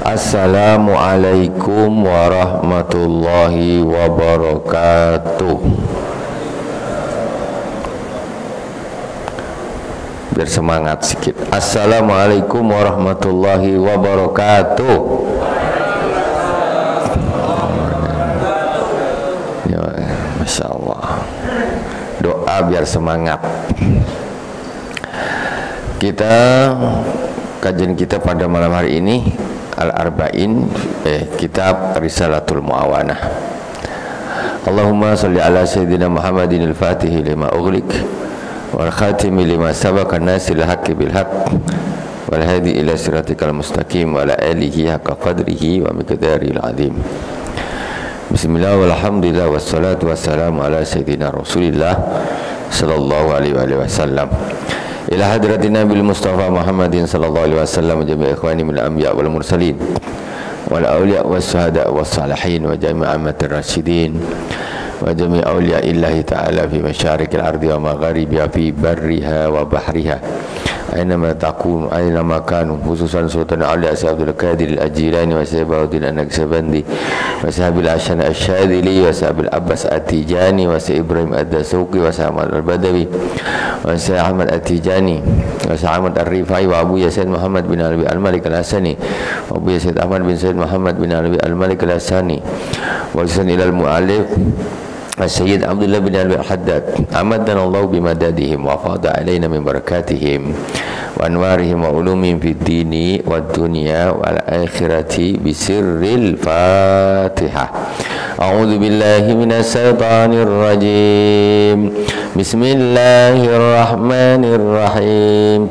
Assalamualaikum warahmatullahi wabarakatuh. Biar semangat sedikit. Assalamualaikum warahmatullahi wabarakatuh. Ya, Masya Allah. Doa biar semangat. Kajian kita pada malam hari ini Al-Arba'in, kitab Risalatul Mu'awanah. Allahumma salli ala Sayyidina Muhammadin al-Fatihi lima ughliq wal khatimi lima sabaqa nasil haqqi bil haqq wal hadi ila siratikal mustaqim wa ala alihi haqqa qadrihi wa miqdaril azim. Bismillah walhamdulillah wassalatu wassalamu ala Sayyidina Rasulillah sallallahu alaihi wasallam. Ila hadratina bil Mustafa Muhammadin sallallahu alaihi wasallam jami'a ikhwani min al-anbiya wal mursalin wal awliya was syuhada was salihin wa jami'a ammatir rasyidin wa jami'a awliya illahi ta'ala fi masyariqil ardi wa magharibiha fi barriha wa bahriha aynama takunu aynama kanu, khususan Sultan Ali Abdul Qadir al-Jilani wa Sayyidina An-Naqsabandi wa Sahabil Ashan Asyadili wa Sahabil Abbas At-Tijani wa Sayyid Ibrahim Ad-Dasuqi wa Sayyid Al-Badawi wa Sayyid Ahmad At-Tijani wa Sayyid Ahmad Ar-Rifai wa Abu Yasin Muhammad bin Alawi Al-Malik Al-Hasani wa Abu Yasin Ahmad bin Sayyid Muhammad bin Alawi Al-Malik Al-Hasani wa Sayyid Ilal Mu'alif Sayyid Abdullah bin Alwi Al-Haddad amadana Allah bimadadihim wa fada alaina min barakatihim wa anwarihim wa ulumihim fid dini wad dunya wal akhirati bisirril Fatihah. A'udzu billahi minas syaitonir rajim. Bismillahirrahmanirrahim.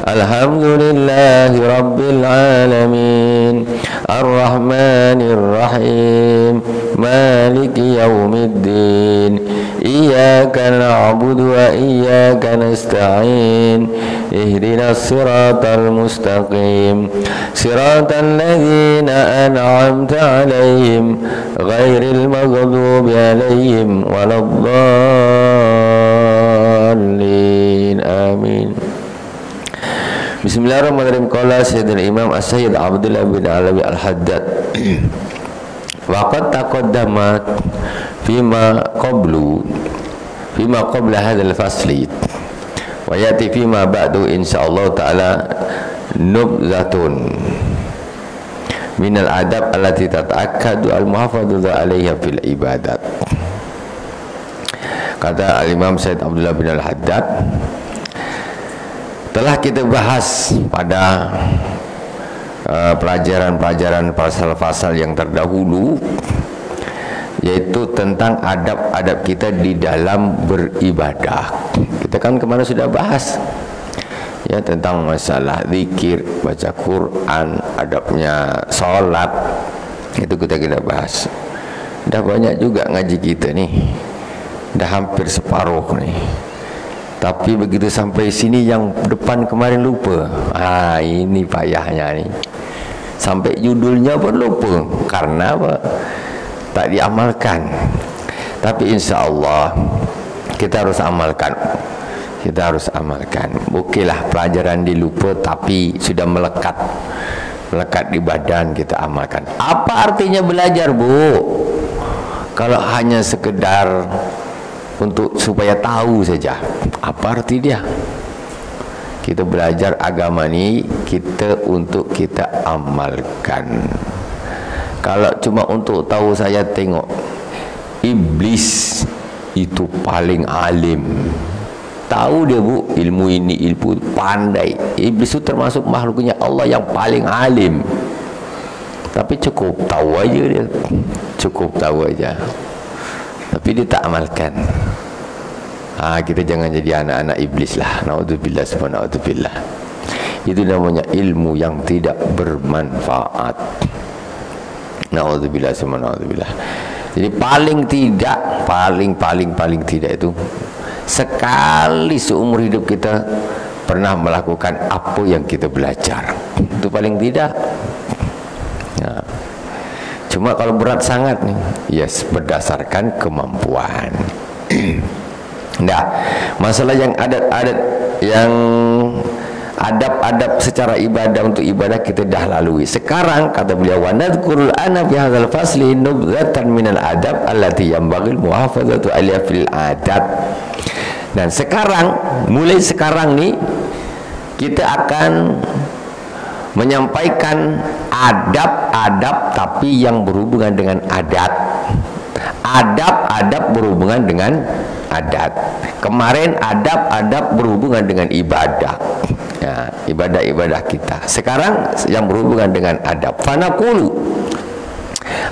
Alhamdulillahi rabbil alamin. Ar-Rahmanir Rahim. Maliki yaumiddin. Iyyaka na'budu wa iyyaka nasta'in. Ihdinas siratal mustaqim. Siratal ladzina an'amta 'alaihim ghairil maghdubi 'alaihim waladdallin. Amin. Bismillahirrahmanirrahim. Qala Sayyidina Imam As-Sayyid Abdullah bin Alawi Al-Haddad waqad taqaddamat fima qabla hadzal fasli wa yati fima ba'du insyaallah taala nubzatun minal adab allati tata'akkadu al-muhafadzatu 'alaiha fil ibadat. Kata Al-Imam Sayyid Abdullah bin Al-Haddad, telah kita bahas pada pelajaran-pelajaran pasal-pasal yang terdahulu, yaitu tentang adab-adab kita di dalam beribadah. Kita kan kemana sudah bahas ya tentang masalah zikir, baca Quran, adabnya sholat, itu kita bahas. Dah banyak juga ngaji kita nih, dah hampir separuh nih. Tapi begitu sampai sini yang depan kemarin lupa. Ini payahnya nih. Sampai judulnya pun lupa. Karena apa? Tak diamalkan. Tapi insya Allah kita harus amalkan. Kita harus amalkan. Bukanlah pelajaran dilupa tapi sudah melekat di badan, kita amalkan. Apa artinya belajar, Bu? Kalau hanya sekedar untuk supaya tahu saja, apa arti dia? Kita belajar agama ini untuk kita amalkan. Kalau cuma untuk tahu, saya tengok iblis itu paling alim. Tahu dia, Bu, ilmu ini ilmu pandai. Iblis itu termasuk makhluknya Allah yang paling alim. Tapi cukup tahu aja dia. Cukup tahu aja. Tapi dia tak amalkan. Kita jangan jadi anak-anak iblis lah. Naudzubillah subhanahubillah. Itu namanya ilmu yang tidak bermanfaat. Naudzubillah subhanahubillah. Jadi paling tidak itu sekali seumur hidup kita pernah melakukan apa yang kita belajar. Itu paling tidak. Nah, cuma kalau berat sangat nih, yes, berdasarkan kemampuan. Nah, masalah yang adat-adat yang adab-adab secara ibadah untuk ibadah kita dah lalui. Sekarang kata beliau, wa nadhkurul ana fi hadzal fasli nubdzatan minal adab allati yanbaghi muhafazatu 'alaiha fil adat. Dan sekarang, mulai sekarang nih kita akan menyampaikan adab-adab tapi yang berhubungan dengan adat. Adab-adab berhubungan dengan adat. Kemarin adab-adab berhubungan dengan ibadah. Ya, ibadah-ibadah kita. Sekarang yang berhubungan dengan adab. Fanaqulu.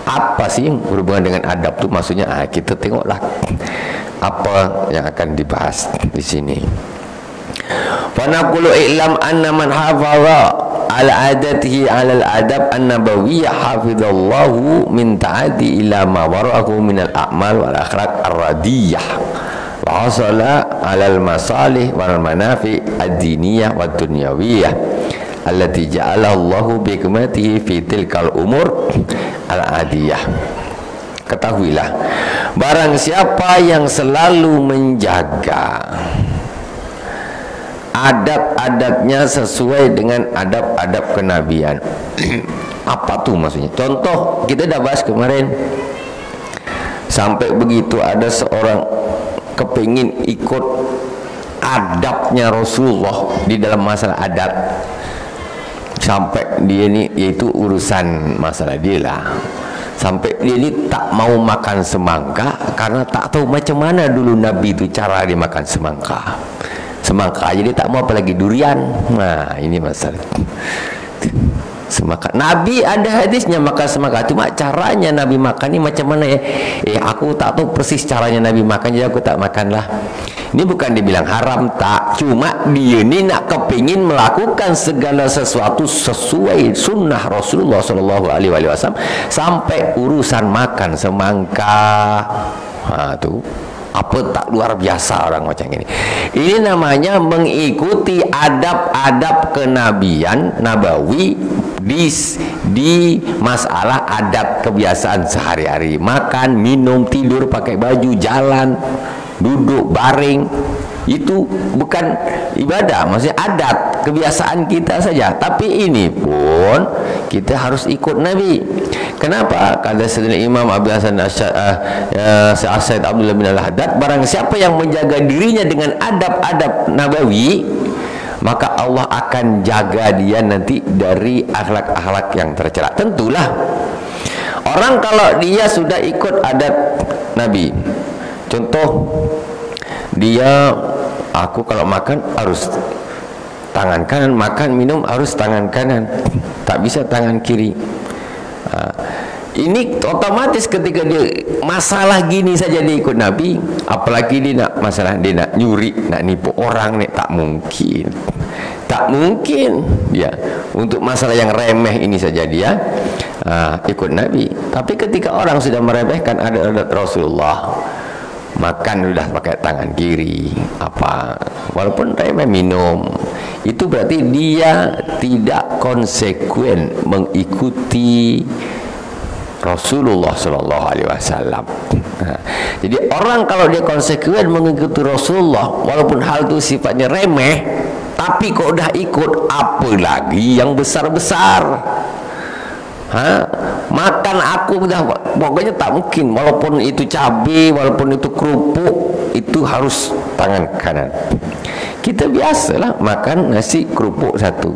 Apa sih yang berhubungan dengan adab itu maksudnya? Kita tengoklah apa yang akan dibahas di sini. Fanaqulu i'lam anna man hafaza ala adatihi ala al-adab an-nabawiyyah hafizallahu min ta'adi ila ma wara'ahu min al-a'mal wal akhlaq ar-radiyah wa hasala ala al-masalih wal manafi ad-diniyah wa dunyawiyah allati ja'ala Allahu bi hikmatihi fi tilkal umur al-adiyah. Ketahuilah, barang siapa yang selalu menjaga adab-adabnya sesuai dengan adab-adab kenabian. Apa tuh maksudnya? Contoh, kita dah bahas kemarin, sampai begitu ada seorang kepingin ikut adabnya Rasulullah di dalam masalah adat, sampai dia ni, yaitu urusan masalah dia lah, sampai dia ni tak mau makan semangka karena tak tahu macam mana dulu Nabi itu cara dia makan semangka. Semangka aja dia tak mau, apalagi durian. Nah, ini masalah semangka. Nabi ada hadisnya makan semangka, cuma caranya Nabi makan ni macam mana ya? Aku tak tahu persis caranya Nabi makan, jadi aku tak makanlah. Ini bukan dibilang haram, tak, cuma dia ni nak kepingin melakukan segala sesuatu sesuai sunnah Rasulullah SAW, sampai urusan makan semangka. Tu apa tak luar biasa orang macam ini. Ini namanya mengikuti adab-adab kenabian nabawi di masalah adat kebiasaan sehari-hari. Makan, minum, tidur, pakai baju, jalan, duduk, baring. Itu bukan ibadah, maksudnya adat kebiasaan kita saja. Tapi ini pun kita harus ikut Nabi. Kenapa? Kata Sayyidina Imam Abu Hasan Sayyid Abdullah bin Al-Haddad, barang siapa yang menjaga dirinya dengan adab-adab nabawi, maka Allah akan jaga dia nanti dari akhlak-akhlak yang tercela. Tentulah orang kalau dia sudah ikut adat Nabi, contoh dia, aku kalau makan harus tangan kanan, makan minum harus tangan kanan, tak bisa tangan kiri. Ini otomatis ketika dia masalah gini saja dia ikut Nabi, apalagi dia nak masalah dia nak nyuri, nak nipu orang ni, tak mungkin. Tak mungkin dia untuk masalah yang remeh ini saja dia ikut Nabi. Tapi ketika orang sudah meremehkan adat-adat Rasulullah, makan sudah pakai tangan kiri, apa walaupun remeh, minum, itu berarti dia tidak konsekuen mengikuti Rasulullah SAW. Jadi orang kalau dia konsekuen mengikuti Rasulullah, walaupun hal itu sifatnya remeh, tapi kok udah ikut, apalagi yang besar-besar. Makan aku udah, pokoknya tak mungkin, walaupun itu cabai, walaupun itu kerupuk, itu harus tangan kanan. Kita biasalah makan nasi kerupuk satu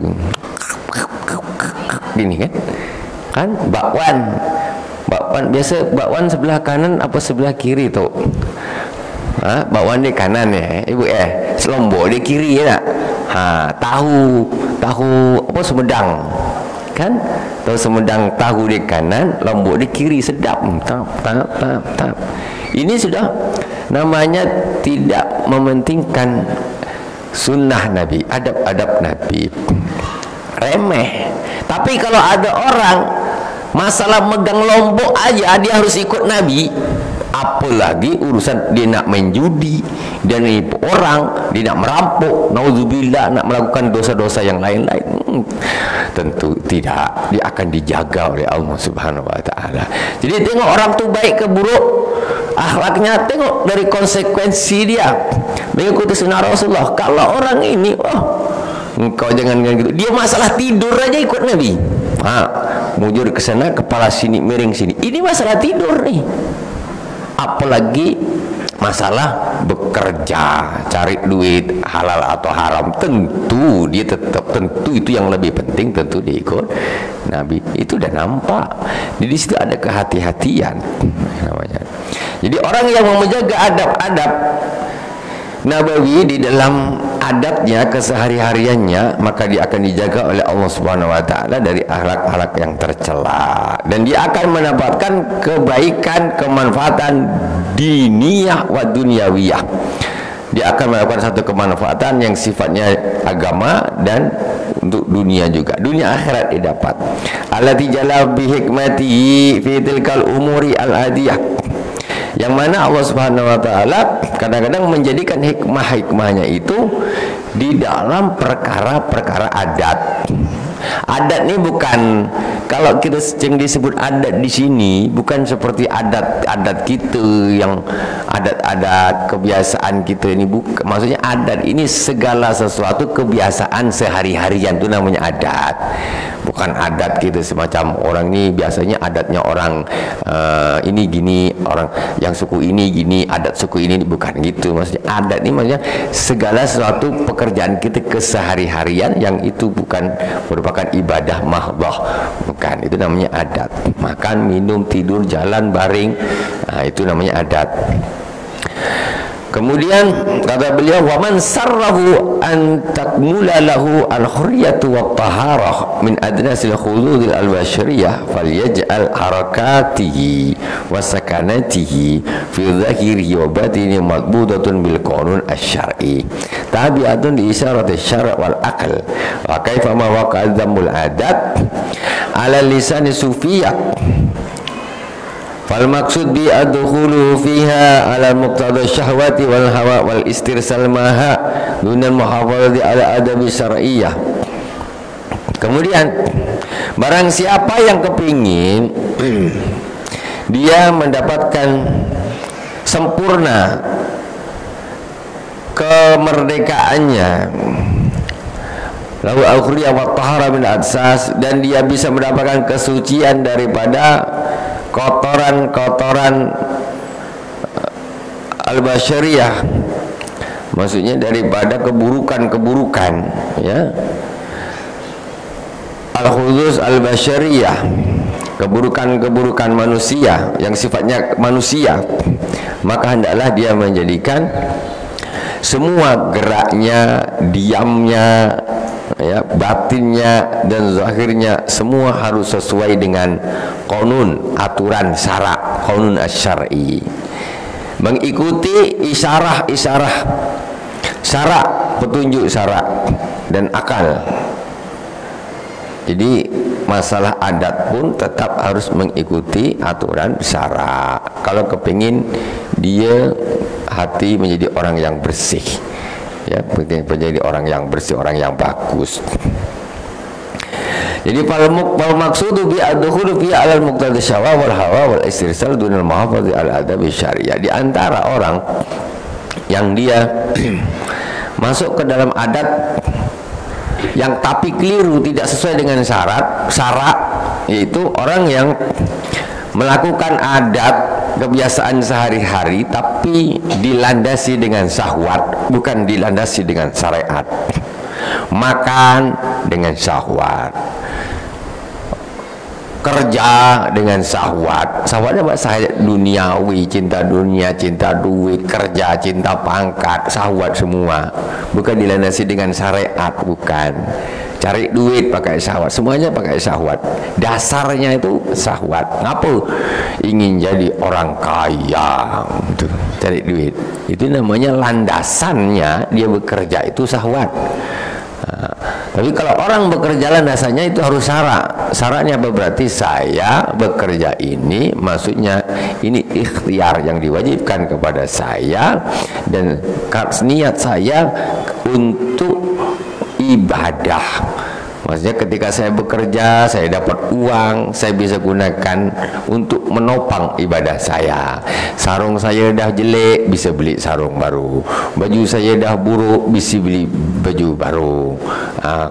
gini kan bakwan biasa, bakwan sebelah kanan apa sebelah kiri tu? Bakwan di kanan ya ibu, selombok di kiri ya. Tahu apa, Sumedang kan, tahu Sumedang, tahu di kanan, lombok di kiri, sedap. Tap. Ini sudah namanya tidak mementingkan sunnah Nabi, adab-adab Nabi, remeh. Tapi kalau ada orang masalah megang lombok aja dia harus ikut Nabi, apalagi urusan dia nak main judi, dia nipu orang, dia nak merampok, naudzubillah, nak melakukan dosa-dosa yang lain-lain. Tentu tidak, dia akan dijaga oleh Allah Subhanahu wa taala. Jadi tengok orang tu baik ke buruk akhlaknya, tengok dari konsekuensi dia mengikuti sunnah Rasulullah. Kalau orang ini engkau jangan gitu. Dia masalah tidur aja ikut Nabi. Mujur ke sana, kepala sini, miring sini. Ini masalah tidur nih. Apalagi masalah bekerja, cari duit halal atau haram, tentu dia tetap, tentu itu yang lebih penting, tentu dia ikut Nabi. Itu udah nampak. Jadi di situ ada kehati-hatian namanya. Jadi orang yang mau menjaga adab-adab Nabawi di dalam adatnya, kesehari-hariannya, maka dia akan dijaga oleh Allah Subhanahu wa taala dari akhlak-akhlak yang tercela, dan dia akan mendapatkan kebaikan, kemanfaatan diniyah wa dunyawiyah. Dia akan mendapatkan satu kemanfaatan yang sifatnya agama dan untuk dunia juga, dunia akhirat dia dapat. Allati jalla bi hikmatihi fi tilkal umuri al-adiyah, yang mana Allah Subhanahu wa taala kadang-kadang menjadikan hikmah-hikmahnya itu di dalam perkara-perkara adat. Adat ini bukan, kalau kita yang disebut adat di sini bukan seperti adat-adat kita yang adat-adat kebiasaan kita ini, bukan. Maksudnya adat ini segala sesuatu kebiasaan sehari-harian itu namanya adat. Bukan adat kita semacam orang ini biasanya adatnya orang ini gini, orang yang suku ini gini, adat suku ini, bukan gitu. Maksudnya adat ini maksudnya segala sesuatu pekerjaan kita kesehari-harian yang itu bukan merupakan ibadah mahdhah, bukan. Itu namanya adat. Makan, minum, tidur, jalan, baring, itu namanya adat. Kemudian kata beliau, wa man sarrahu an takmula lahu al-hurriyatu wat taharah min adnasil khududil al-bashariyah falyaj'al harakatihi wa sakanatihi fi dhahirihi wa batinihi madbudatun bil qanun asy-syar'i tabi'atun li isyarati asy-syar' wal aql wa kaifa ma waqa'a dhammul adat ala lisani sufiyah. Fal maksud bi adkhulu fiha ala muqtada syahwati wal hawa wal istirsal maha dunal muhafazati ala adabi syar'iyyah. Kemudian barang siapa yang kepingin dia mendapatkan sempurna kemerdekaannya, lahu al-hurriyah wa tahara min adsas, dan dia bisa mendapatkan kesucian daripada kotoran-kotoran al-basyariyah, maksudnya daripada keburukan-keburukan, ya, al-khudus al-basyariyah, keburukan-keburukan manusia yang sifatnya manusia, maka hendaklah dia menjadikan semua geraknya, diamnya, ya, batinnya dan zahirnya semua harus sesuai dengan qanun, aturan syarak, qanun asy-syar'i, mengikuti isyarah-isyarah syarak, petunjuk syarak dan akal. Jadi masalah adat pun tetap harus mengikuti aturan syarak kalau kepingin dia hati menjadi orang yang bersih, ya, menjadi orang yang bersih, orang yang bagus. Jadi fal maqsudu bi adkhulu fi al muqtadi syawa wal hawa wal istirsal dunal muhafazi al adab syariah. Di antara orang yang dia masuk ke dalam adat yang tapi keliru, tidak sesuai dengan syarak, yaitu orang yang melakukan adat kebiasaan sehari-hari tapi dilandasi dengan syahwat, bukan dilandasi dengan syariat. Makan dengan syahwat, kerja dengan syahwat. Syahwatnya bahasa duniawi, cinta dunia, cinta duit, kerja, cinta pangkat, syahwat semua. Bukan dilandasi dengan syariat, bukan. Cari duit pakai syahwat, semuanya pakai syahwat. Dasarnya itu syahwat. Ngapa? Ingin jadi orang kaya, gitu. Cari duit. Itu namanya landasannya dia bekerja itu syahwat. Tapi kalau orang bekerja landasannya itu harus syarak. Syaraknya apa? Berarti saya bekerja ini, maksudnya ini ikhtiar yang diwajibkan kepada saya dan niat saya untuk ibadah, Maksudnya ketika saya bekerja, saya dapat uang, saya bisa gunakan untuk menopang ibadah saya. Sarung saya dah jelek, bisa beli sarung baru. Baju saya dah buruk, bisa beli baju baru.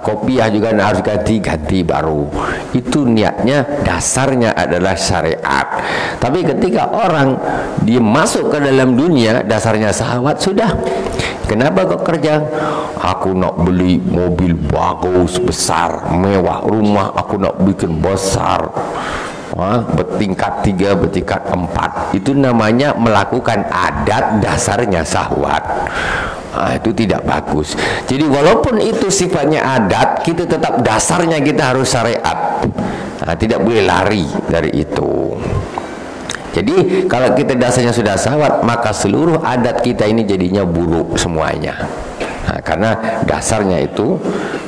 Kopiah juga harus ganti baru. Itu niatnya, dasarnya adalah syariat. Tapi ketika orang dia masuk ke dalam dunia, dasarnya syahwat sudah. Kenapa kok kerja? Aku nak beli mobil bagus, besar, mewah. Rumah aku nak bikin besar, bertingkat 3, bertingkat 4. Itu namanya melakukan adat, dasarnya syahwat. Itu tidak bagus. Jadi walaupun itu sifatnya adat, kita tetap dasarnya kita harus syariat. Tidak boleh lari dari itu. Jadi kalau kita dasarnya sudah syahwat, maka seluruh adat kita ini jadinya buruk semuanya. Karena dasarnya itu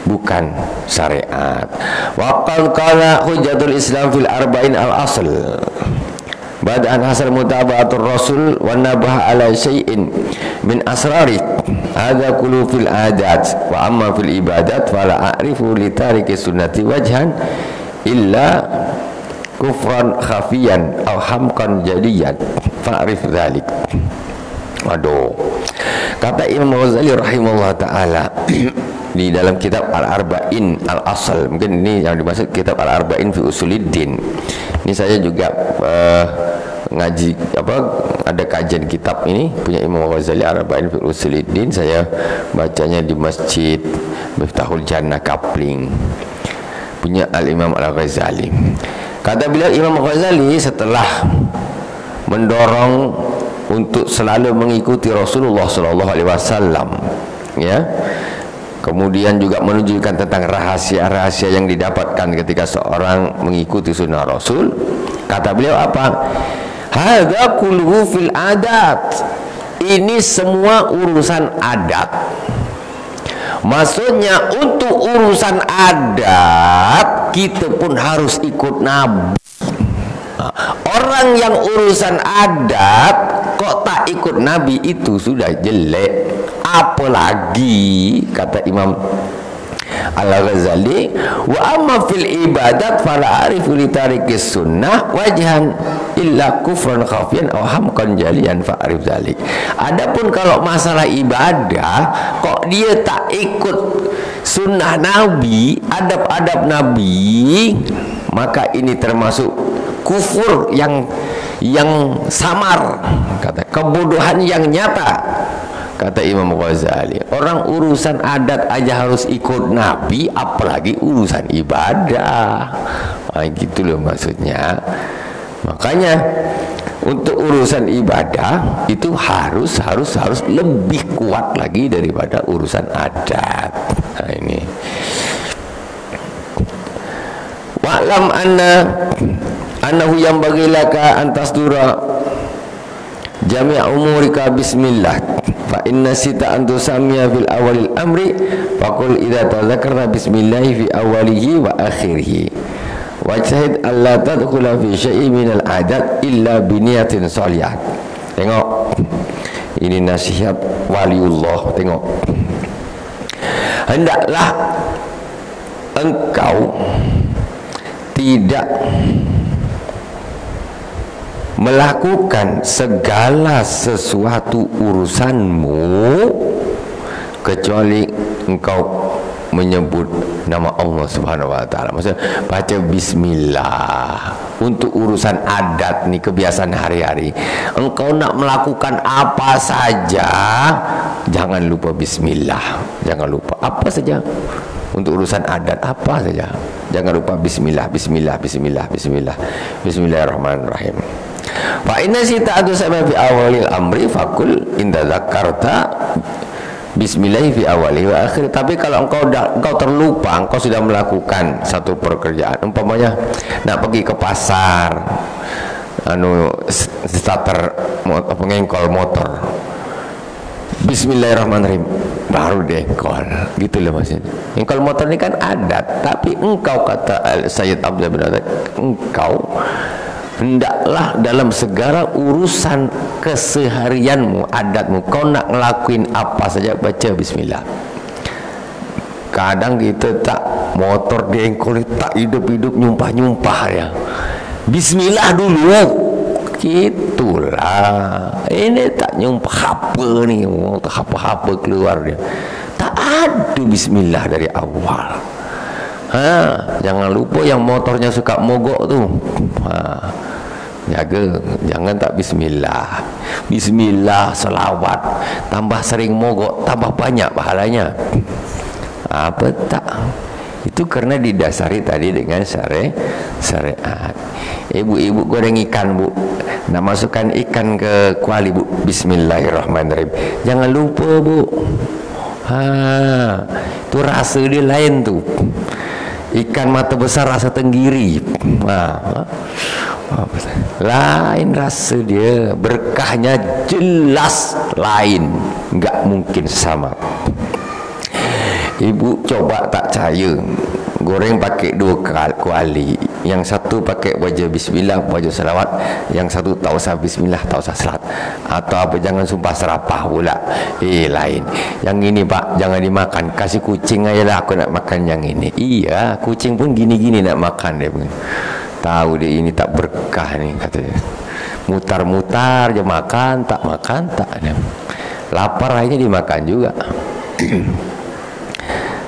bukan syariat. Wa qala hujjatul Islam fil arba'in al-asl. Bada'an hasal mutaba'atul rasul wa nabaha ala syai'in min asrari hadza kullu fil adat wa amma fil ibadat fala a'rifu li tariki sunnati wajhan illa kufran khafiyan aw hamkan jaliyan fa'rif dzalik. Waduh, kata Imam Ghazali rahimahullah ta'ala di dalam kitab Al-Arba'in Al-Asl, mungkin ini yang dimaksud kitab Al-Arba'in fi Usuluddin. Ini saya juga ngaji ada kajian kitab ini punya Imam Ghazali Al-Arba'in fi Usuluddin. Saya bacanya di Masjid Miftahul Jannah Kapling, punya Al-Imam Al-Ghazali. Kata beliau, Imam Ghazali setelah mendorong untuk selalu mengikuti Rasulullah SAW, ya, kemudian juga menunjukkan tentang rahasia-rahasia yang didapatkan ketika seorang mengikuti sunnah Rasul. Kata beliau apa? Hadza kulluhu fil adat. Ini semua urusan adat. Maksudnya untuk urusan adat kita pun harus ikut Nabi. Orang yang urusan adat kok tak ikut Nabi itu sudah jelek. Apalagi kata Imam Al-Ghazali, wa amma fil ibadat fala arifu li tarikis sunnah wajhan illa kufran khafiyan aw hamkan jaliyan fa'rif dzalik. Adapun kalau masalah ibadah kok dia tak ikut sunnah Nabi, adab-adab Nabi, maka ini termasuk kufur yang samar, kata kebodohan yang nyata. Kata Imam Ghazali, orang urusan adat aja harus ikut Nabi, apalagi urusan ibadah. Gitu loh maksudnya. Makanya untuk urusan ibadah itu harus lebih kuat lagi daripada urusan adat. Ini. Wa'lam annahu yang bagilaka antasdura jami' umurika bismillah fa inna sita antu samia fil awalil amri faqul idza tadzakarna bismillah fi awalihi wa akhirih wajtahid alla tadkhula fi syai'in minal adat illa biniyatin shalihah. Tengok, ini nasihat waliullah. Tengok, hendaklah engkau tidak melakukan segala sesuatu urusanmu kecuali engkau menyebut nama Allah Subhanahu wa taala. Maksudnya baca bismillah. Untuk urusan adat nih, kebiasaan hari-hari, engkau nak melakukan apa saja jangan lupa bismillah. Jangan lupa apa saja. Untuk urusan adat apa saja jangan lupa bismillah, bismillah, bismillah, bismillah, bismillahirrahmanirrahim. Fa inna sita atu sama fi awalil amri fakul inda zakarta bismillah fi awali wa akhir. Tapi kalau engkau terlupa, engkau sudah melakukan satu pekerjaan, umpamanya nak pergi ke pasar, starter pengengkol motor, bismillahirrahmanirrahim, baru dengkol, gitu loh maksudnya. Engkol motor ini kan adat, tapi engkau, kata Sayyid Abdullah bin Abdul, engkau hendaklah dalam segala urusan keseharianmu, adatmu, kau nak ngelakuin apa saja baca bismillah. Kadang kita tak motor diengkol tak hidup-hidup nyumpah-nyumpah ya. Bismillah dulu. Gitulah. Ini tak nyumpah apa ni, tak apa-apa keluar dia. Tak ada bismillah dari awal. Jangan lupa yang motornya suka mogok tu. Jaga, jangan tak bismillah. Bismillah, selawat. Tambah sering mogok, tambah banyak pahalanya. Apa tak? Itu karena didasari tadi dengan syariat. Ibu-ibu goreng ikan, Bu. Nak masukkan ikan ke kuali, Bu. Bismillahirrahmanirrahim. Jangan lupa, Bu. Itu rasa dia lain tu. Ikan mata besar rasa tenggiri. Lain rasa dia, berkahnya jelas lain, enggak mungkin sama. Ibu coba tak percaya, goreng pakai 2 kuali, yang satu pakai baca bismillah, baca salawat, yang satu tak usah bismillah, tak usah salat, atau apa, jangan sumpah serapah pula. Lain. Yang ini Pak, jangan dimakan, kasih kucing aja lah, aku nak makan yang ini. Iya, kucing pun gini-gini nak makan dia pun. Tahu dia ini tak berkah ni, katanya. Mutar-mutar je makan tak. Lapar akhirnya dimakan juga.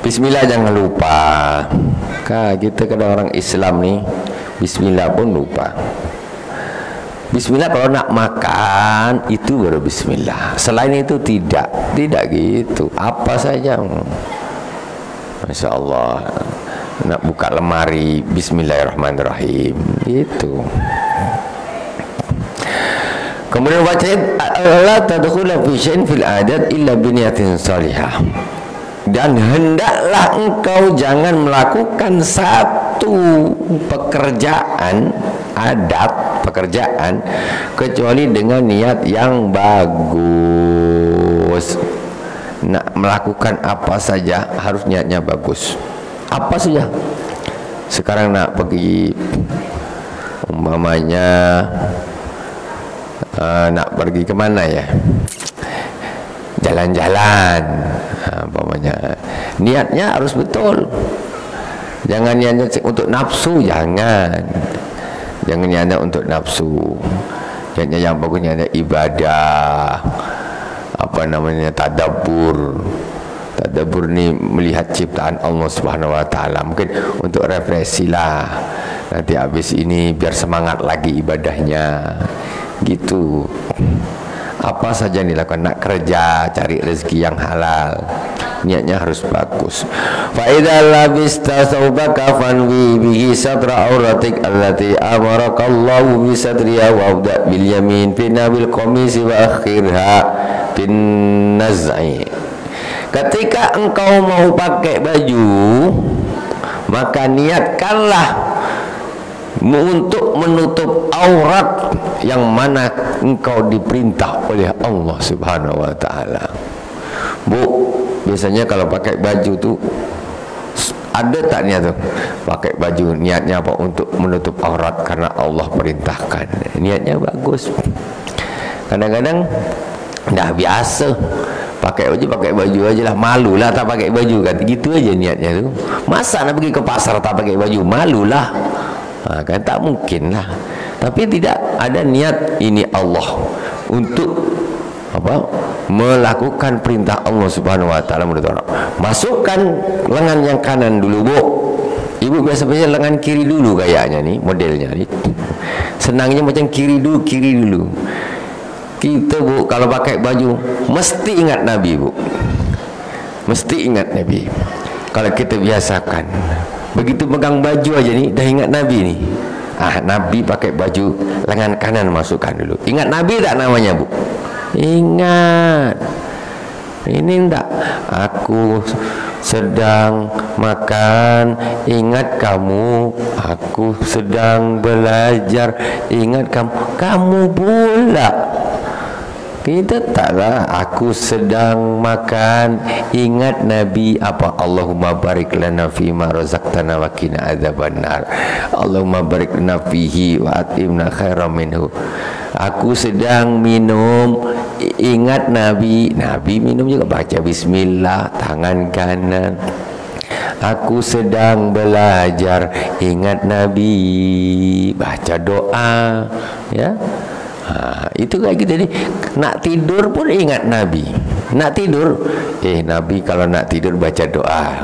Bismillah jangan lupa. Kita kadang orang Islam ni bismillah pun lupa. Bismillah kalau nak makan itu baru bismillah. Selain itu tidak gitu. Apa saja. Masya Allah. Nak buka lemari bismillahirrahmanirrahim gitu. Kemudian baca la tadkhula fi syai'in fil adat illa bi niyatin salihah. Dan hendaklah engkau jangan melakukan satu pekerjaan kecuali dengan niat yang bagus. Nak melakukan apa saja harus niatnya bagus. Apa saja. Sekarang nak pergi, umpamanya nak pergi ke mana ya? Jalan-jalan, umpamanya. Niatnya harus betul. Jangan niatnya untuk nafsu, jangan niatnya untuk nafsu. Niatnya yang bagusnya ada ibadah, apa namanya, tadabbur. Tadabbur ni melihat ciptaan Allah Subhanahu wa taala. Mungkin untuk refreshi lah. Nanti habis ini biar semangat lagi ibadahnya. Gitu. Apa saja yang dilakukan, nak kerja, cari rezeki yang halal. Niatnya harus bagus. Fa idza labista thawbaka fanwi bihi satra auratik allati amaraka Allahu bi satriha wa abda bil yamin fi nabil qamisi wa akhirha bin naz'i. Ketika engkau mau pakai baju, maka niatkanlah untuk menutup aurat yang mana engkau diperintah oleh Allah Subhanahu wa taala. Bu, biasanya kalau pakai baju tu ada tak niat tu? Pakai baju niatnya apa? Untuk menutup aurat karena Allah perintahkan. Niatnya bagus. Kadang-kadang dah biasa pakai baju aja lah, malu lah tak pakai baju, kan gitu aja niatnya tu. Masa nak pergi ke pasar tak pakai baju, malulah. Kan tak mungkin lah. Tapi tidak ada niat ini Allah untuk apa? Melakukan perintah Allah Subhanahu wa taala. Masukkan lengan yang kanan dulu, Bu. Ibu biasa-biasa lengan kiri dulu kayaknya nih, modelnya nih. Senangnya macam kiri dulu. Kita, Bu, kalau pakai baju mesti ingat Nabi, Bu. Mesti ingat Nabi. Kalau kita biasakan, begitu pegang baju aja nih dah ingat Nabi nih. Nabi pakai baju lengan kanan, masukkan dulu. Ingat Nabi tak namanya, Bu? Ingat. Ini enggak, aku sedang makan, ingat kamu. Aku sedang belajar, ingat kamu pula. Kita taklah, aku sedang makan, ingat Nabi apa? Allahumma barik lana fima razaqtana wa qina adzabannar. Allahumma barik lana fihi wa atimna khairan minhu. Aku sedang minum, ingat Nabi. Nabi minum juga baca bismillah, tangan kanan. aku sedang belajar, ingat Nabi, baca doa, ya. Itu kayak gitu. Jadi nak tidur pun ingat Nabi. Nak tidur, Nabi kalau nak tidur baca doa,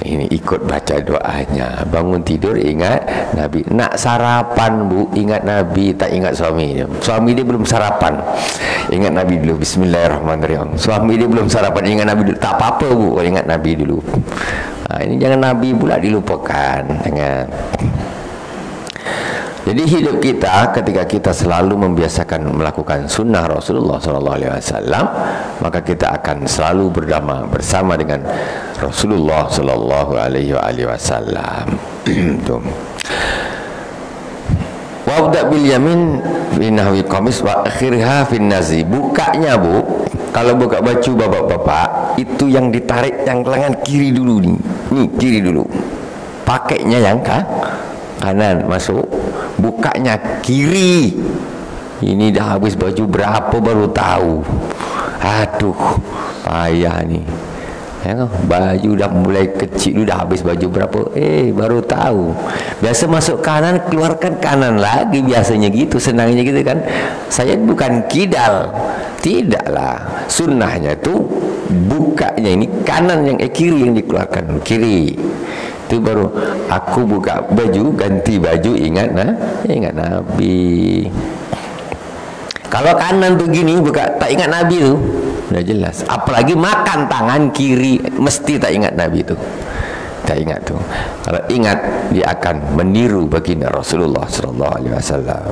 ini ikut baca doanya. Bangun tidur ingat Nabi. Nak sarapan bu, ingat Nabi, tak ingat suami. Suami dia belum sarapan, ingat Nabi dulu. Bismillahirrahmanirrahim. Suami dia belum sarapan, ingat Nabi dulu. Tak apa-apa bu, ingat Nabi dulu. Ini jangan Nabi pula dilupakan. Jangan. Jadi hidup kita ketika kita selalu membiasakan melakukan sunnah Rasulullah SAW, maka kita akan selalu bersama dengan Rasulullah SAW. Wabda bil yamin fi nahwi qamis wa akhirha fi nazi. Bukanya bu, kalau buka baju bapak-bapak itu yang ditarik yang lengan kiri dulu nih. Nih kiri dulu. Pakainya yang kanan masuk. Bukanya kiri. Ini dah habis baju berapa baru tahu. Aduh, payah nih. Ya, baju dah mulai kecil, dah habis baju berapa? Baru tahu. Biasa masuk kanan, keluarkan kanan lagi, biasanya gitu, senangnya gitu kan. Saya bukan kidal. Tidaklah. Sunnahnya itu bukanya ini kanan yang kiri yang dikeluarkan, kiri. Itu baru aku buka baju, ganti baju, ingat Nabi. Kalau kanan tuh gini buka, tak ingat Nabi tuh, udah jelas. Apalagi makan tangan kiri, mesti tak ingat Nabi itu. Tak ingat tuh. Kalau ingat, dia akan meniru baginda Rasulullah SAW.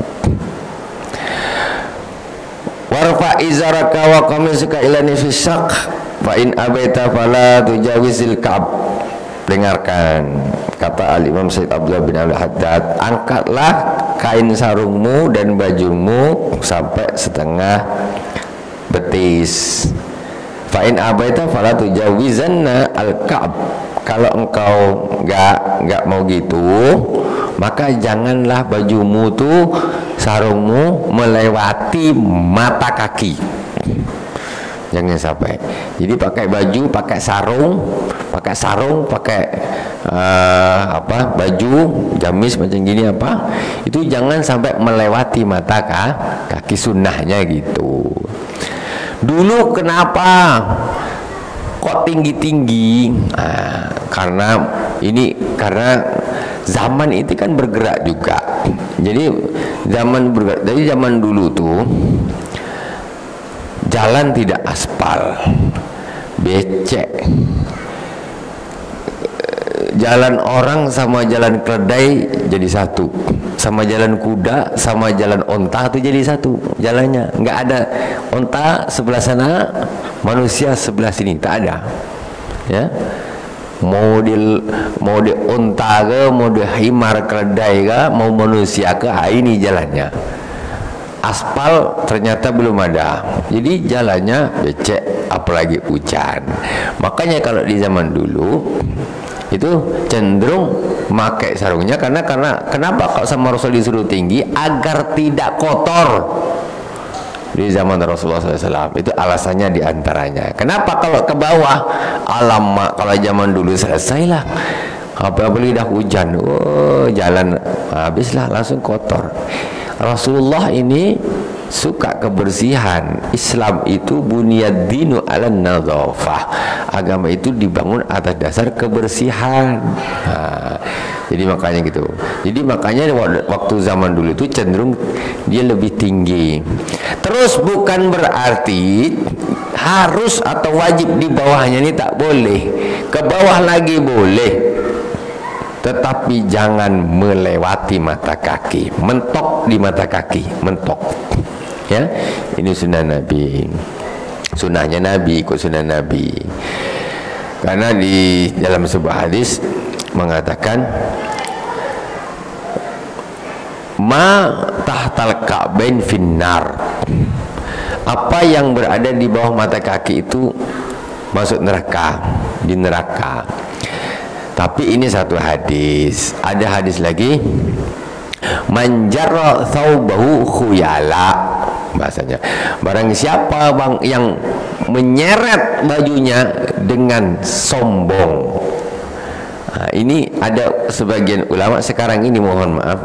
Warfa izaraka wa qamisuka ila nisfis saq fa in abaita fala tujawizil ka'b. Dengarkan kata Al-Imam Sayyid Abdullah bin Al-Haddad, angkatlah kain sarungmu dan bajumu sampai setengah betis. Fa'in abaita fala tujawizanna al-ka'b. Kalau engkau enggak mau gitu, maka janganlah bajumu tuh, sarungmu melewati mata kaki. Jangan sampai. Jadi pakai baju, pakai sarung, pakai baju gamis macam gini itu jangan sampai melewati mata kaki, sunnahnya gitu. Dulu kenapa kok tinggi-tinggi? Karena zaman itu kan bergerak juga. Jadi zaman dulu tuh jalan tidak aspal, becek. Jalan orang sama jalan keledai jadi satu, sama jalan kuda sama jalan onta itu jadi satu jalannya. Nggak ada onta sebelah sana, manusia sebelah sini, tak ada. Ya, mau di onta ke, mau di himar keledai ke, mau manusia ke, ini jalannya. Aspal ternyata belum ada, jadi jalannya becek, apalagi hujan. Makanya kalau di zaman dulu itu cenderung pakai sarungnya karena kenapa kok sama Rasul disuruh tinggi? Agar tidak kotor. Di zaman Rasulullah SAW itu alasannya diantaranya. Kenapa kalau ke bawah? Alamak, kalau zaman dulu selesailah. Apalagi dah hujan, jalan habislah, langsung kotor. Rasulullah ini suka kebersihan. Islam itu bunyad dinu ala nadzafah. Agama itu dibangun atas dasar kebersihan. Jadi makanya gitu. Jadi makanya waktu zaman dulu itu cenderung dia lebih tinggi. Terus bukan berarti harus atau wajib di bawahnya, ini tak boleh. Ke bawah lagi boleh. Tetapi jangan melewati mata kaki, mentok di mata kaki, mentok. Ya, ini sunnah Nabi, sunnahnya Nabi, ikut sunnah Nabi. Karena di dalam sebuah hadis mengatakan, ma tahtal ka'bain finnar. Apa yang berada di bawah mata kaki itu masuk neraka, di neraka. Tapi ini satu hadis. Ada hadis lagi, manjarra thawbahu khuyala, bahasanya barang siapa yang menyeret bajunya dengan sombong. Ini ada sebagian ulama sekarang ini, mohon maaf.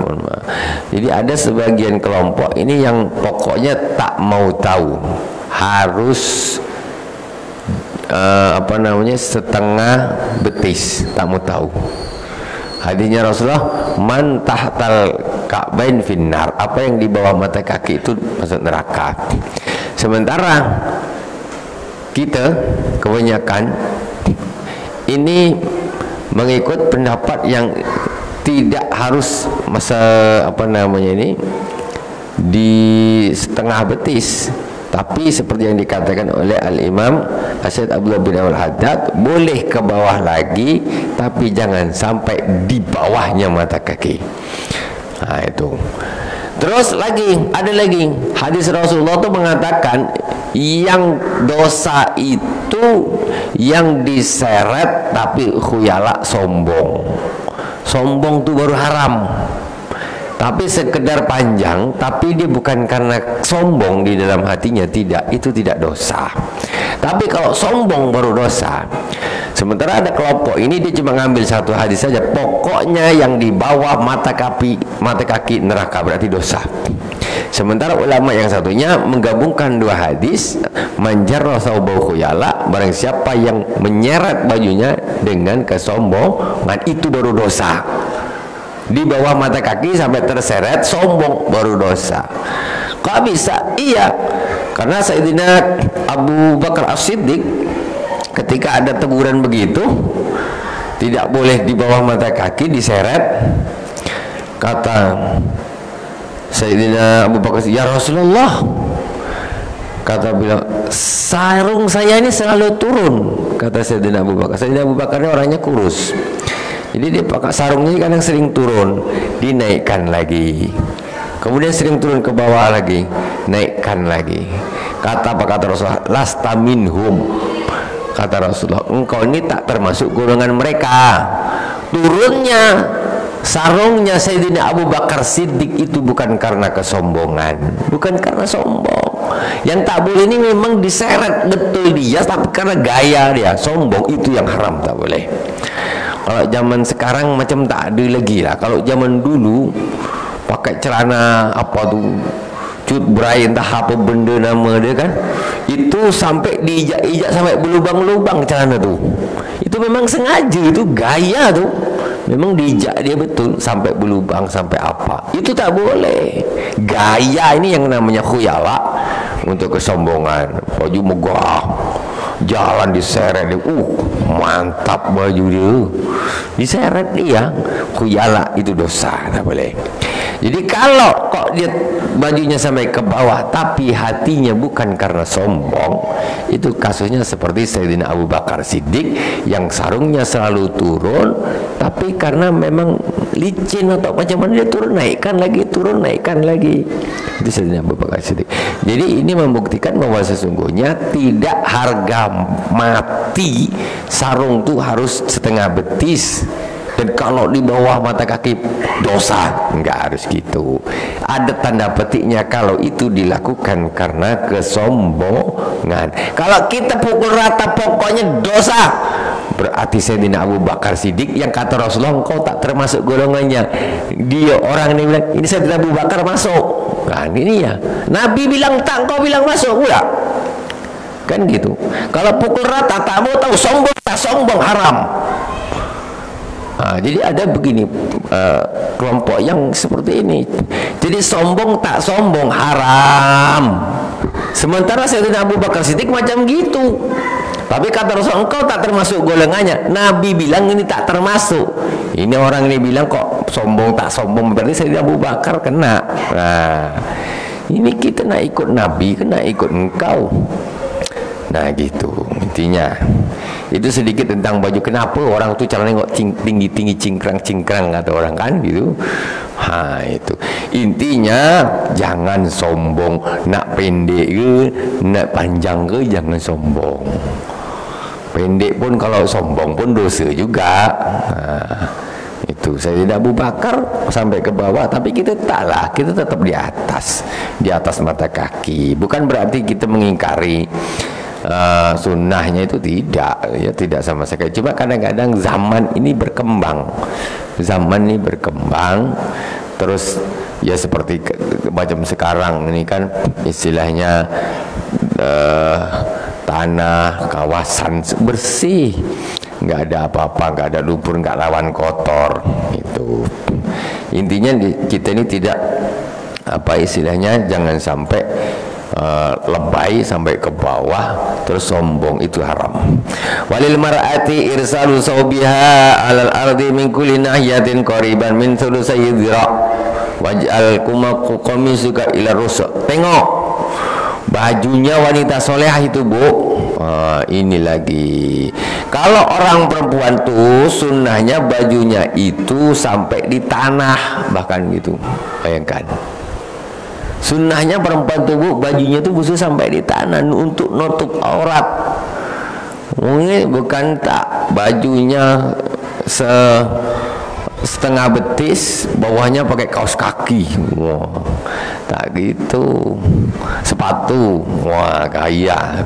Jadi ada sebagian kelompok ini yang pokoknya tak mau tahu, harus setengah betis, tak mau tahu. Hadisnya Rasulullah, man tahtal ka'bain finnar, apa yang di bawah mata kaki itu masuk neraka. Sementara kita kebanyakan ini mengikut pendapat yang tidak harus di setengah betis, tapi seperti yang dikatakan oleh Al-Imam Asyid Abdullah bin Al-Haddad, boleh ke bawah lagi tapi jangan sampai di bawahnya mata kaki. Nah itu. Terus ada lagi hadis Rasulullah itu mengatakan yang dosa itu yang diseret tapi khuyala, sombong itu baru haram. Tapi sekedar panjang, tapi dia bukan karena sombong di dalam hatinya, tidak, itu tidak dosa. Tapi kalau sombong baru dosa. Sementara ada kelompok ini dia cuma ngambil satu hadis saja, pokoknya yang di bawah mata kaki neraka, berarti dosa. Sementara ulama yang satunya menggabungkan dua hadis, manjarra thawbahu khuyala, barang siapa yang menyeret bajunya dengan kesombongan itu baru dosa. Di bawah mata kaki sampai terseret sombong baru dosa. Kok bisa? Iya, karena Sayyidina Abu Bakar As-Siddiq ketika ada teguran begitu, tidak boleh di bawah mata kaki diseret, kata Sayyidina Abu Bakar, ya Rasulullah, kata bilang, sarung saya ini selalu turun, kata Sayyidina Abu Bakar. Sayyidina Abu Bakar ini orangnya kurus, jadi dia pakai sarungnya kadang sering turun, dinaikkan lagi, kemudian sering turun ke bawah lagi, naikkan lagi. Kata Rasulullah, lasta minhum, kata Rasulullah, engkau ini tak termasuk golongan mereka. Turunnya sarungnya Sayyidina Abu Bakar Siddiq itu bukan karena kesombongan, bukan karena sombong. Yang tak boleh ini memang diseret betul dia, tapi karena gaya dia sombong, itu yang haram, tak boleh. Kalau zaman sekarang macam tak ada lagi lah. Kalau zaman dulu pakai celana apa tuh, cut bray entah apa benda nama dia kan, itu sampai diijak-ijak sampai berlubang-lubang celana tuh. Itu memang sengaja, itu gaya tuh. Memang diijak dia betul sampai berlubang sampai apa. Itu tak boleh. Gaya ini yang namanya khuyala, untuk kesombongan. Baju megah, jalan diseret dia, mantap baju dia, diseret dia, khuyala, itu dosa, tak boleh. Jadi kalau kok dia bajunya sampai ke bawah tapi hatinya bukan karena sombong, itu kasusnya seperti Sayyidina Abu Bakar Siddiq yang sarungnya selalu turun, tapi karena memang licin atau macam mana dia turun naikkan lagi, turun naikkan lagi. Itu Sayyidina Abu Bakar Siddiq. Jadi ini membuktikan bahwa sesungguhnya tidak harga mati sarung itu harus setengah betis. Dan kalau di bawah mata kaki dosa, enggak harus gitu. Ada tanda petiknya kalau itu dilakukan karena kesombongan. Kalau kita pukul rata pokoknya dosa, berarti Sayyidina Abu Bakar Siddiq yang kata Rasulullah engkau tak termasuk golongannya. Dia orang ini bilang ini Sayyidina Abu Bakar masuk. Kan ini ya. Nabi bilang tak, engkau bilang masuk pula. Kan gitu. Kalau pukul rata tak mau tahu sombong tak sombong haram. Jadi ada begini kelompok yang seperti ini. Jadi sombong tak sombong haram. Sementara Sayyidina Abu Bakar Siddiq macam gitu. Tapi kata Rasul engkau tak termasuk golongannya. Nabi bilang ini tak termasuk. Ini orang ini bilang kok sombong tak sombong, berarti Sayyidina Abu Bakar kena. Nah, ini kita nak ikut Nabi, kena ikut engkau. Nah gitu intinya. Itu sedikit tentang baju. Kenapa orang tu cara nengok tinggi-tinggi cingkrang-cingkrang kata orang kan gitu. Itu intinya jangan sombong. Nak pendek ke nak panjang ke jangan sombong. Pendek pun kalau sombong pun dosa juga. Itu Sayyidina Abu Bakar sampai ke bawah, tapi kita taklah, kita tetap di atas mata kaki. Bukan berarti kita mengingkari sunnahnya itu tidak, ya tidak sama sekali. Cuma kadang-kadang zaman ini berkembang, terus ya seperti macam sekarang ini kan istilahnya tanah kawasan bersih, nggak ada apa-apa, nggak ada lumpur, nggak rawan kotor. Itu intinya kita ini tidak apa istilahnya, jangan sampai lebay sampai ke bawah terus sombong, itu haram. Walil mar'ati irsalu sawbiha 'alal ardi min kulli nahiyatin qariban min thulutsay dhira waj'al kumaku qamisuka ila rusa. Tengok bajunya wanita solehah itu, Bu. Ini lagi, kalau orang perempuan tuh sunnahnya bajunya itu sampai di tanah, bahkan gitu. Bayangkan, sunnahnya perempuan tuh, Bu, bajunya tuh khusus sampai di tanah untuk nutup aurat. Mungkin bukan tak bajunya setengah betis, bawahnya pakai kaos kaki. Wah, tak gitu. Sepatu, wah gaya.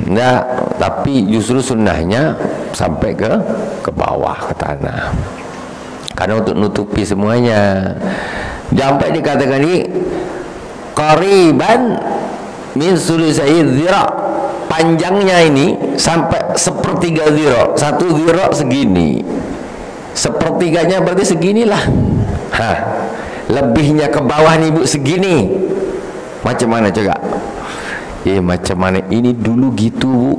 Nah, tapi justru sunnahnya sampai ke bawah, ke tanah, karena untuk nutupi semuanya. Sampai dikatakan ini qariban min sulusai dhira, panjangnya ini sampai sepertiga dhira. Satu dhira segini, sepertiganya berarti seginilah. Lebihnya ke bawah nih, Bu, segini. Macam mana coba? Macam mana ini dulu gitu, Bu.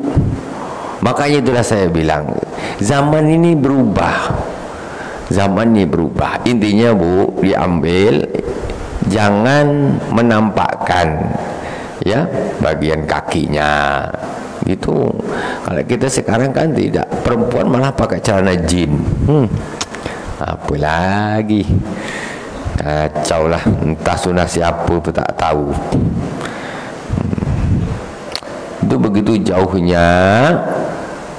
Makanya itulah saya bilang, zaman ini berubah. Zaman ini berubah. Intinya, Bu, diambil, jangan menampakkan ya bagian kakinya gitu. Kalau kita sekarang kan tidak, perempuan malah pakai celana jin. Apa lagi? Kacau lah, entah sunnah siapa pun tak tahu. Itu begitu jauhnya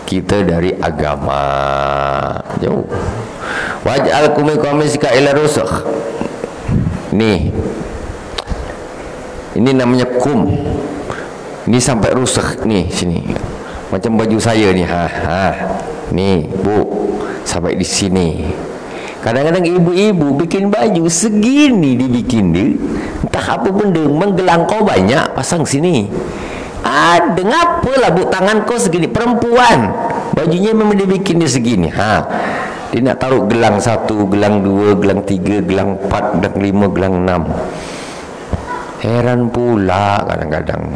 kita dari agama, jauh. Waj'al qamisika ila rusakh. Nih, ini namanya kum. Ini sampai rusak nih sini. Macam baju saya nih, nih, Bu, sampai di sini. Kadang-kadang ibu-ibu bikin baju segini dibikin dia. Entah apa benda, menggelang kau banyak pasang sini. Ada ngapa lah, Bu, tangan kau segini. Perempuan bajunya memang dibikin dia segini. Dia nak taruh gelang 1, gelang 2, gelang 3, gelang 4, gelang 5, gelang 6. Heran pula kadang-kadang.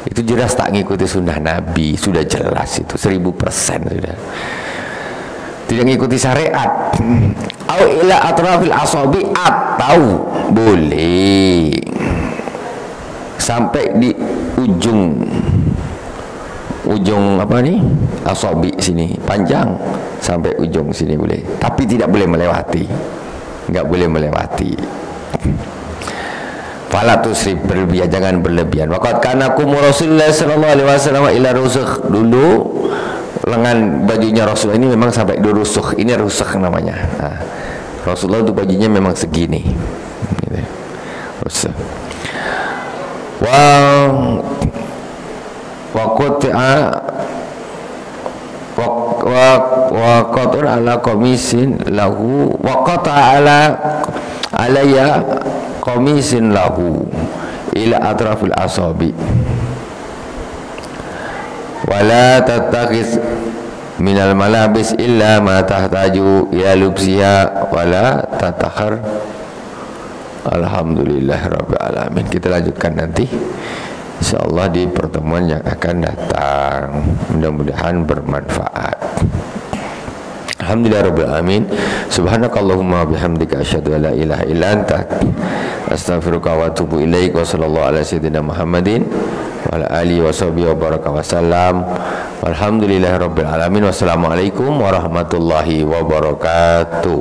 Itu jelas tak ngikuti sunnah Nabi. Sudah jelas itu 1000% sudah. Tidak ngikuti syariat. Au ila atrafil asabi, atau boleh sampai di ujung apa nih, asabi sini, panjang sampai ujung sini boleh, tapi tidak boleh melewati, enggak boleh melewati. Fala tusrif, berlebihan, jangan berlebihan. Waqad kana kum Rasulullah sallallahu alaihi wasallam ila rusukh, dulu lengan bajunya Rasulullah ini memang sampai di rusukh. Ini rusukh namanya. Rasulullah itu bajunya memang segini. Rusukh. Wa qatur ala qamisin lahu wa qata ala alayya qamisin lahu ila atrafil asabi wala tattakhis minal malabis illa ma tahtaju ila lubsiha wala tatakhar. Alhamdulillah rabbil alamin. Kita lanjutkan nanti insyaallah di pertemuan yang akan datang. Mudah-mudahan bermanfaat. Alhamdulillah rabbil alamin. Subhanakallahumma bihamdika asyhadu an la ilaha illa anta astaghfiruka wa atubu ilaik. Wa sallallahu ala sayyidina Muhammadin wa ala alihi wa sahbihi wa baraka wa sallam. Walhamdulillahi rabbil alamin. Wassalamualaikum warahmatullahi wabarakatuh.